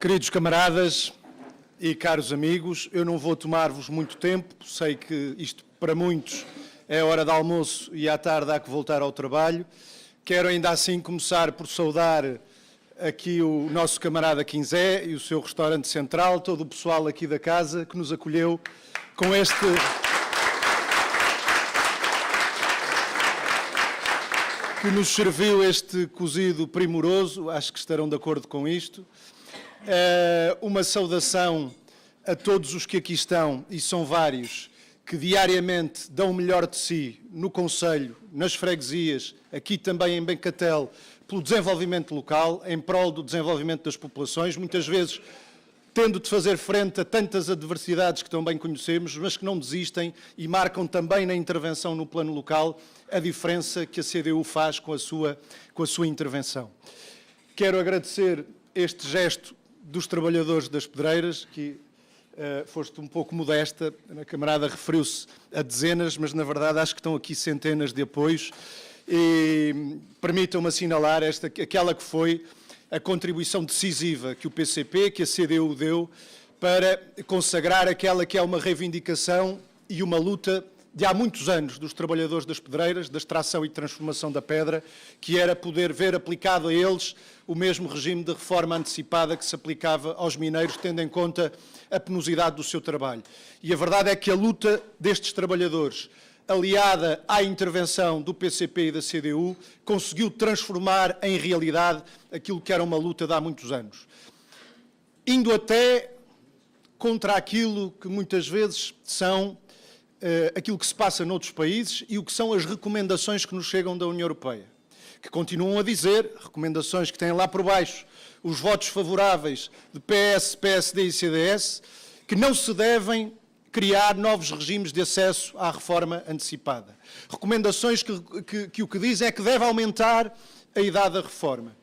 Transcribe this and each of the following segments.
Queridos camaradas e caros amigos, eu não vou tomar-vos muito tempo, sei que isto para muitos é hora de almoço e à tarde há que voltar ao trabalho. Quero ainda assim começar por saudar aqui o nosso camarada Quinzé e o seu restaurante central, todo o pessoal aqui da casa que nos acolheu com este... que nos serviu este cozido primoroso, acho que estarão de acordo com isto. Uma saudação a todos os que aqui estão, e são vários, que diariamente dão o melhor de si no Conselho, nas freguesias, aqui também em Bencatel, pelo desenvolvimento local, em prol do desenvolvimento das populações, muitas vezes tendo de fazer frente a tantas adversidades que também conhecemos, mas que não desistem e marcam também na intervenção no plano local a diferença que a CDU faz com a sua intervenção. Quero agradecer este gesto dos trabalhadores das Pedreiras, que foste um pouco modesta, a camarada referiu-se a dezenas, mas na verdade acho que estão aqui centenas de apoios, e permitam-me assinalar aquela que foi a contribuição decisiva que o PCP, que a CDU deu, para consagrar aquela que é uma reivindicação e uma luta de há muitos anos dos trabalhadores das pedreiras, da extração e transformação da pedra, que era poder ver aplicado a eles o mesmo regime de reforma antecipada que se aplicava aos mineiros, tendo em conta a penosidade do seu trabalho. E a verdade é que a luta destes trabalhadores, aliada à intervenção do PCP e da CDU, conseguiu transformar em realidade aquilo que era uma luta de há muitos anos. Indo até contra aquilo que muitas vezes são aquilo que se passa noutros países e o que são as recomendações que nos chegam da União Europeia, que continuam a dizer, recomendações que têm lá por baixo os votos favoráveis de PS, PSD e CDS, que não se devem criar novos regimes de acesso à reforma antecipada. Recomendações que o que dizem é que deve aumentar a idade da reforma,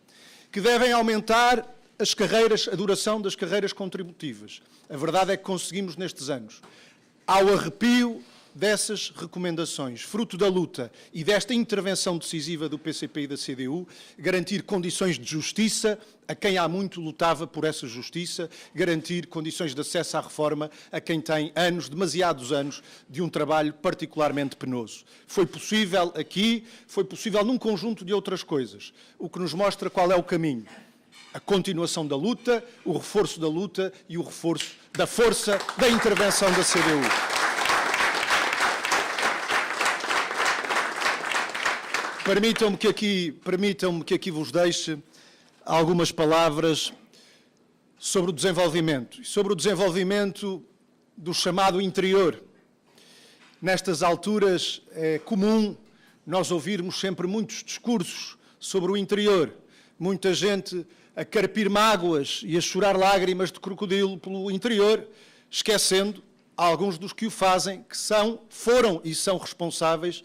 que devem aumentar as carreiras, a duração das carreiras contributivas. A verdade é que conseguimos nestes anos, ao arrepio dessas recomendações, fruto da luta e desta intervenção decisiva do PCP e da CDU, garantir condições de justiça a quem há muito lutava por essa justiça, garantir condições de acesso à reforma a quem tem anos, demasiados anos, de um trabalho particularmente penoso. Foi possível aqui, foi possível num conjunto de outras coisas, o que nos mostra qual é o caminho. A continuação da luta, o reforço da luta e o reforço da força da intervenção da CDU. Permitam-me que aqui vos deixe algumas palavras sobre o desenvolvimento do chamado interior. Nestas alturas é comum nós ouvirmos sempre muitos discursos sobre o interior, muita gente a carpir mágoas e a chorar lágrimas de crocodilo pelo interior, esquecendo alguns dos que o fazem, que foram e são responsáveis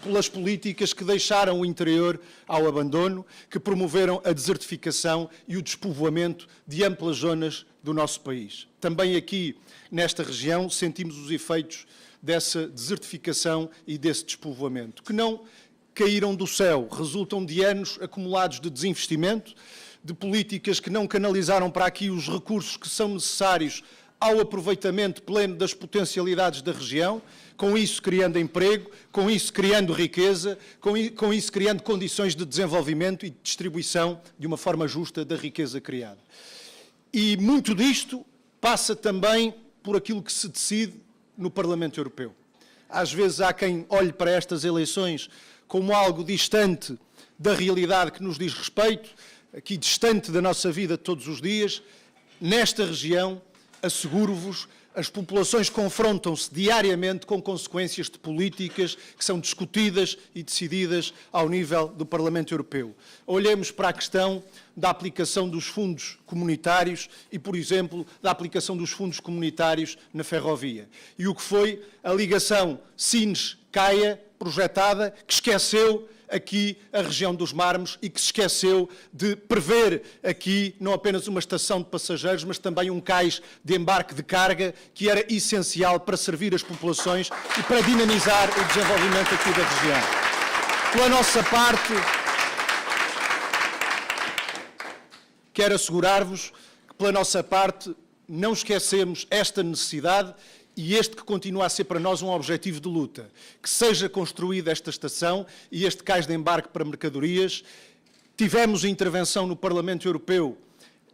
pelas políticas que deixaram o interior ao abandono, que promoveram a desertificação e o despovoamento de amplas zonas do nosso país. Também aqui, nesta região, sentimos os efeitos dessa desertificação e desse despovoamento, que não caíram do céu, resultam de anos acumulados de desinvestimento, de políticas que não canalizaram para aqui os recursos que são necessários ao aproveitamento pleno das potencialidades da região, com isso criando emprego, com isso criando riqueza, com isso criando condições de desenvolvimento e de distribuição de uma forma justa da riqueza criada. E muito disto passa também por aquilo que se decide no Parlamento Europeu. Às vezes há quem olhe para estas eleições como algo distante da realidade que nos diz respeito, aqui distante da nossa vida de todos os dias. Nesta região, asseguro-vos, as populações confrontam-se diariamente com consequências de políticas que são discutidas e decididas ao nível do Parlamento Europeu. Olhemos para a questão da aplicação dos fundos comunitários e, por exemplo, da aplicação dos fundos comunitários na ferrovia. E o que foi a ligação Sines-Caia, projetada, que esqueceu aqui a região dos Mármores e que se esqueceu de prever aqui não apenas uma estação de passageiros, mas também um cais de embarque de carga que era essencial para servir as populações e para dinamizar o desenvolvimento aqui da região. Pela nossa parte, quero assegurar-vos que Pela nossa parte, não esquecemos esta necessidade e este que continua a ser para nós um objetivo de luta. Que seja construída esta estação e este cais de embarque para mercadorias. Tivemos intervenção no Parlamento Europeu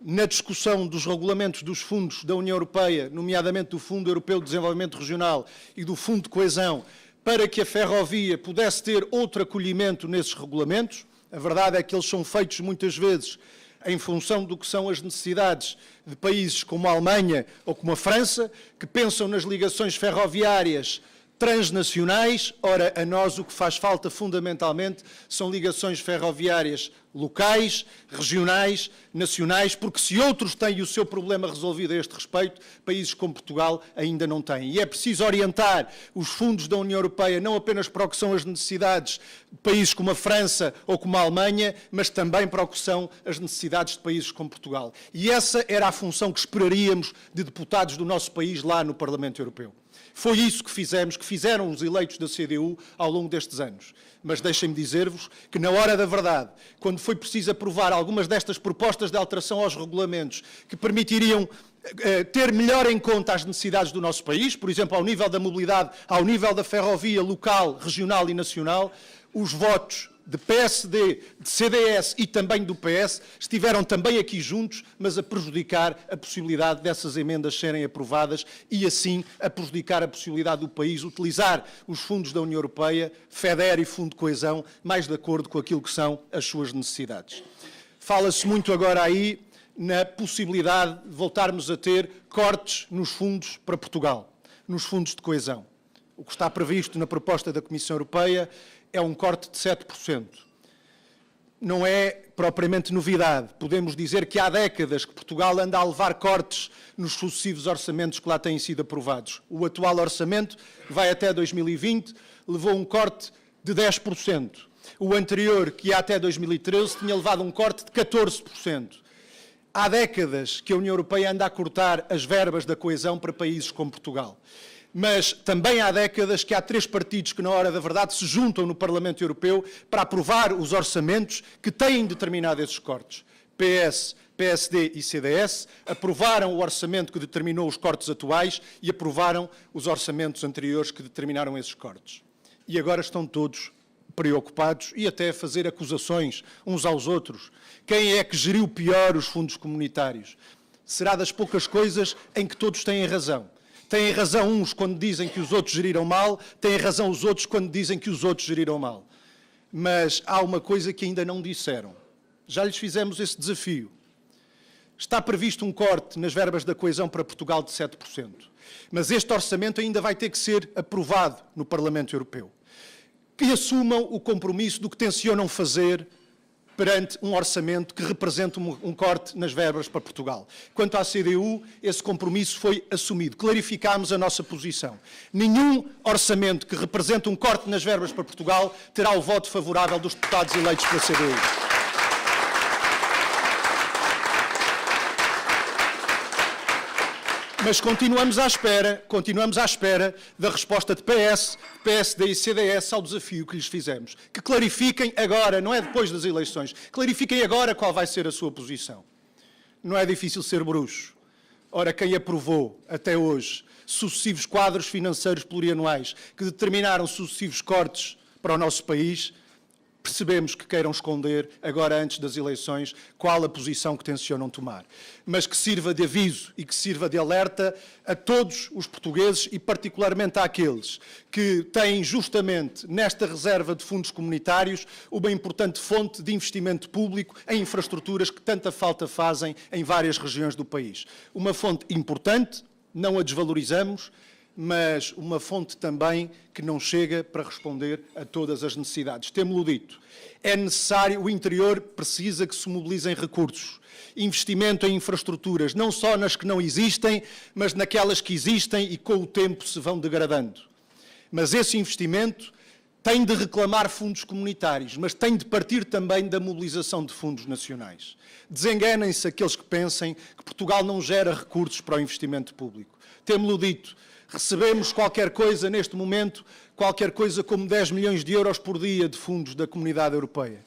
na discussão dos regulamentos dos fundos da União Europeia, nomeadamente do Fundo Europeu de Desenvolvimento Regional e do Fundo de Coesão, para que a ferrovia pudesse ter outro acolhimento nesses regulamentos. A verdade é que eles são feitos muitas vezes em função do que são as necessidades de países como a Alemanha ou como a França, que pensam nas ligações ferroviárias transnacionais. Ora, a nós o que faz falta fundamentalmente são ligações ferroviárias locais, regionais, nacionais, porque se outros têm o seu problema resolvido a este respeito, países como Portugal ainda não têm. E é preciso orientar os fundos da União Europeia não apenas para o que são as necessidades de países como a França ou como a Alemanha, mas também para o que são as necessidades de países como Portugal. E essa era a função que esperaríamos de deputados do nosso país lá no Parlamento Europeu. Foi isso que fizemos, que fizeram os eleitos da CDU ao longo destes anos. Mas deixem-me dizer-vos que, na hora da verdade, quando foi preciso aprovar algumas destas propostas de alteração aos regulamentos que permitiriam ter melhor em conta as necessidades do nosso país, por exemplo, ao nível da mobilidade, ao nível da ferrovia local, regional e nacional, os votos de PSD, de CDS e também do PS estiveram também aqui juntos, mas a prejudicar a possibilidade dessas emendas serem aprovadas e, assim, a prejudicar a possibilidade do país utilizar os fundos da União Europeia, FEDER e Fundo de Coesão, mais de acordo com aquilo que são as suas necessidades. Fala-se muito agora aí na possibilidade de voltarmos a ter cortes nos fundos para Portugal, nos fundos de coesão. O que está previsto na proposta da Comissão Europeia é um corte de 7%. Não é propriamente novidade. Podemos dizer que há décadas que Portugal anda a levar cortes nos sucessivos orçamentos que lá têm sido aprovados. O atual orçamento, que vai até 2020, levou um corte de 10%. O anterior, que ia até 2013, tinha levado um corte de 14%. Há décadas que a União Europeia anda a cortar as verbas da coesão para países como Portugal. Mas também há décadas que há 3 partidos que, na hora da verdade, se juntam no Parlamento Europeu para aprovar os orçamentos que têm determinado esses cortes. PS, PSD e CDS aprovaram o orçamento que determinou os cortes atuais e aprovaram os orçamentos anteriores que determinaram esses cortes. E agora estão todos preocupados e até a fazer acusações uns aos outros. Quem é que geriu pior os fundos comunitários? Será das poucas coisas em que todos têm razão. Têm razão uns quando dizem que os outros geriram mal, têm razão os outros quando dizem que os outros geriram mal. Mas há uma coisa que ainda não disseram. Já lhes fizemos esse desafio. Está previsto um corte nas verbas da coesão para Portugal de 7%. Mas este orçamento ainda vai ter que ser aprovado no Parlamento Europeu. Que assumam o compromisso do que tencionam fazer perante um orçamento que representa um corte nas verbas para Portugal. Quanto à CDU, esse compromisso foi assumido. Clarificámos a nossa posição. Nenhum orçamento que represente um corte nas verbas para Portugal terá o voto favorável dos deputados eleitos pela CDU. Mas continuamos à espera da resposta de PS, PSD e CDS ao desafio que lhes fizemos. Que clarifiquem agora, não é depois das eleições, clarifiquem agora qual vai ser a sua posição. Não é difícil ser bruxo. Ora, quem aprovou, até hoje, sucessivos quadros financeiros plurianuais que determinaram sucessivos cortes para o nosso país, percebemos que queiram esconder, agora antes das eleições, qual a posição que tencionam tomar. Mas que sirva de aviso e que sirva de alerta a todos os portugueses e particularmente àqueles que têm justamente nesta reserva de fundos comunitários uma importante fonte de investimento público em infraestruturas que tanta falta fazem em várias regiões do país. Uma fonte importante, não a desvalorizamos, mas uma fonte também que não chega para responder a todas as necessidades. Temo-lo dito, é necessário, o interior precisa que se mobilizem recursos, investimento em infraestruturas, não só nas que não existem, mas naquelas que existem e com o tempo se vão degradando. Mas esse investimento tem de reclamar fundos comunitários, mas tem de partir também da mobilização de fundos nacionais. Desenganem-se aqueles que pensem que Portugal não gera recursos para o investimento público. Temo-lo dito, recebemos qualquer coisa neste momento, qualquer coisa como 10 milhões de euros por dia de fundos da Comunidade Europeia.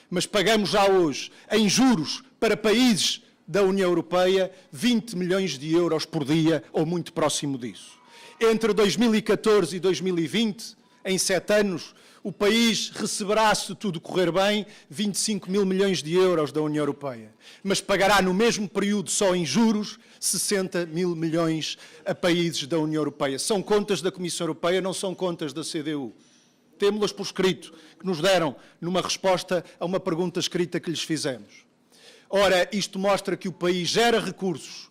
Mas pagamos já hoje, em juros, para países da União Europeia 20 milhões de euros por dia, ou muito próximo disso. Entre 2014 e 2020, em 7 anos, o país receberá, se tudo correr bem, 25 mil milhões de euros da União Europeia. Mas pagará no mesmo período, só em juros, 60 mil milhões a países da União Europeia. São contas da Comissão Europeia, não são contas da CDU. Temos-las por escrito, que nos deram numa resposta a uma pergunta escrita que lhes fizemos. Ora, isto mostra que o país gera recursos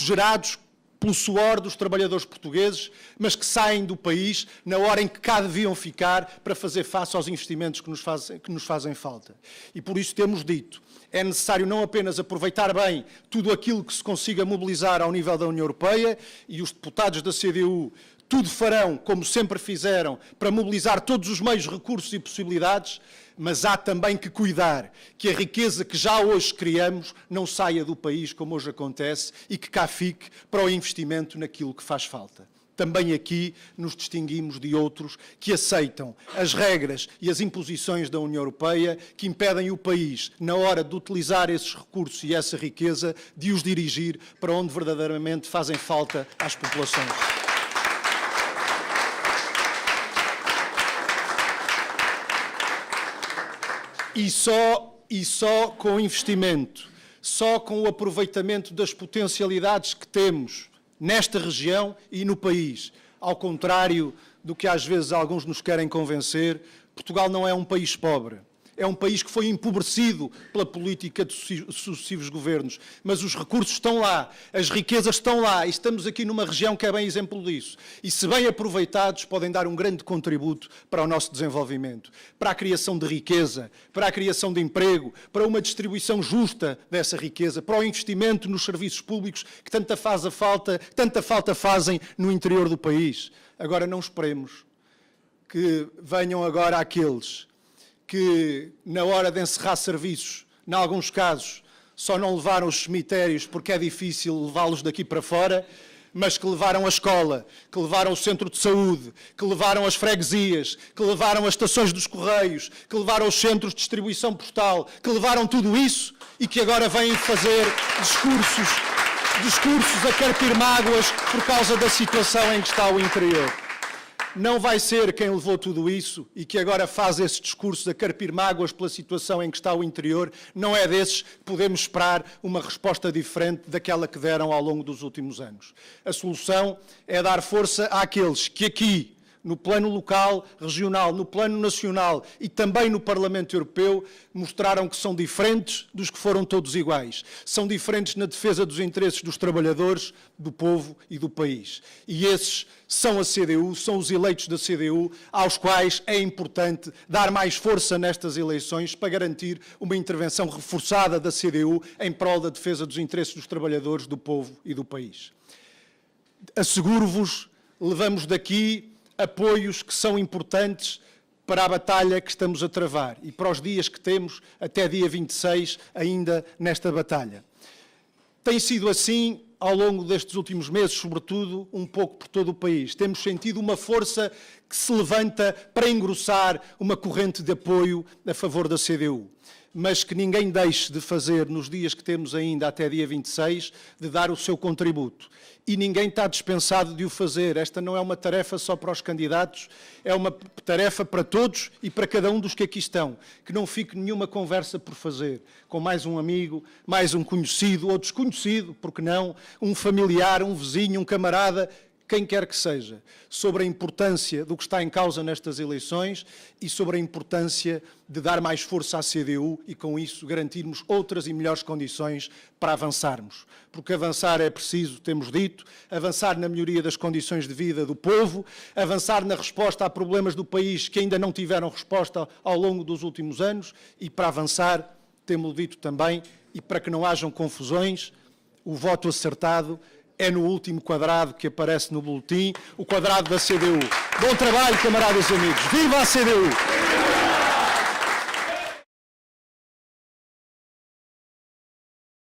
gerados pelo suor dos trabalhadores portugueses, mas que saem do país na hora em que cá deviam ficar para fazer face aos investimentos que nos fazem falta. E por isso temos dito, é necessário não apenas aproveitar bem tudo aquilo que se consiga mobilizar ao nível da União Europeia, e os deputados da CDU tudo farão, como sempre fizeram, para mobilizar todos os meios, recursos e possibilidades, mas há também que cuidar que a riqueza que já hoje criamos não saia do país, como hoje acontece, e que cá fique para o investimento naquilo que faz falta. Também aqui nos distinguimos de outros que aceitam as regras e as imposições da União Europeia que impedem o país, na hora de utilizar esses recursos e essa riqueza, de os dirigir para onde verdadeiramente fazem falta às populações. E só com o investimento, só com o aproveitamento das potencialidades que temos nesta região e no país, ao contrário do que às vezes alguns nos querem convencer, Portugal não é um país pobre. É um país que foi empobrecido pela política de sucessivos governos, mas os recursos estão lá, as riquezas estão lá, e estamos aqui numa região que é bem exemplo disso. E se bem aproveitados, podem dar um grande contributo para o nosso desenvolvimento, para a criação de riqueza, para a criação de emprego, para uma distribuição justa dessa riqueza, para o investimento nos serviços públicos que tanta falta fazem no interior do país. Agora não esperemos que venham agora aqueles que, na hora de encerrar serviços, em alguns casos, só não levaram os cemitérios porque é difícil levá-los daqui para fora, mas que levaram a escola, que levaram o centro de saúde, que levaram as freguesias, que levaram as estações dos correios, que levaram os centros de distribuição postal, que levaram tudo isso e que agora vêm fazer discursos a carpir mágoas por causa da situação em que está o interior. Não vai ser quem levou tudo isso e que agora faz esses discursos a carpir mágoas pela situação em que está o interior, não é desses que podemos esperar uma resposta diferente daquela que deram ao longo dos últimos anos. A solução é dar força àqueles que aqui, no plano local, regional, no plano nacional e também no Parlamento Europeu, mostraram que são diferentes dos que foram todos iguais. São diferentes na defesa dos interesses dos trabalhadores, do povo e do país. E esses são a CDU, são os eleitos da CDU, aos quais é importante dar mais força nestas eleições para garantir uma intervenção reforçada da CDU em prol da defesa dos interesses dos trabalhadores, do povo e do país. Asseguro-vos, levamos daqui apoios que são importantes para a batalha que estamos a travar e para os dias que temos até dia 26 ainda nesta batalha. Tem sido assim ao longo destes últimos meses, sobretudo um pouco por todo o país. Temos sentido uma força que se levanta para engrossar uma corrente de apoio a favor da CDU. Mas que ninguém deixe de fazer nos dias que temos ainda até dia 26, de dar o seu contributo. E ninguém está dispensado de o fazer. Esta não é uma tarefa só para os candidatos, é uma tarefa para todos e para cada um dos que aqui estão. Que não fique nenhuma conversa por fazer, com mais um amigo, mais um conhecido ou desconhecido, porque não, um familiar, um vizinho, um camarada, quem quer que seja, sobre a importância do que está em causa nestas eleições e sobre a importância de dar mais força à CDU e, com isso, garantirmos outras e melhores condições para avançarmos. Porque avançar é preciso, temos dito, avançar na melhoria das condições de vida do povo, avançar na resposta a problemas do país que ainda não tiveram resposta ao longo dos últimos anos e, para avançar, temos dito também, e para que não hajam confusões, o voto acertado é no último quadrado que aparece no boletim, o quadrado da CDU. Bom trabalho, camaradas e amigos. Viva a CDU!